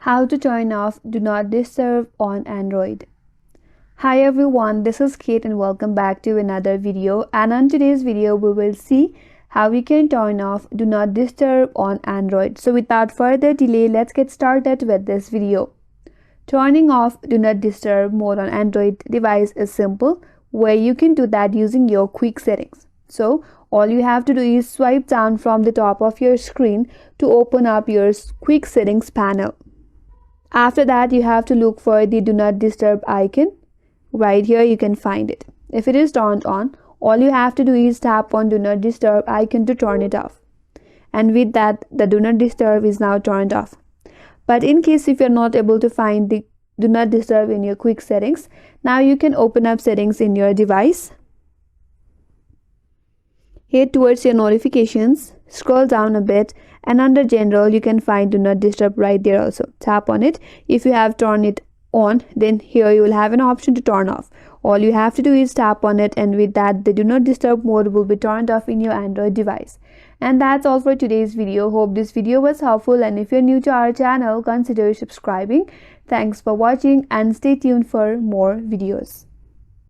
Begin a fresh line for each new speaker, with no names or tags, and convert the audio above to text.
How to turn off Do Not Disturb on Android. Hi everyone, this is Kate and welcome back to another video. And on today's video, we will see how we can turn off Do Not Disturb on Android. So without further delay, let's get started with this video. Turning off Do Not Disturb mode on Android device is simple, where you can do that using your quick settings. So all you have to do is swipe down from the top of your screen to open up your quick settings panel. After that, you have to look for the Do Not Disturb icon. Right here you can find it. If it is turned on, all you have to do is tap on Do Not Disturb icon to turn it off. And with that, the Do Not Disturb is now turned off. But in case if you're not able to find the Do Not Disturb in your quick settings, now you can open up settings in your device. Head towards your notifications, scroll down a bit, and under general you can find Do Not Disturb right there also. Tap on it. If you have turned it on, then here you will have an option to turn off. All you have to do is tap on it, and with that the Do Not Disturb mode will be turned off in your Android device. And that's all for today's video. Hope this video was helpful, and if you're new to our channel, consider subscribing. Thanks for watching and stay tuned for more videos.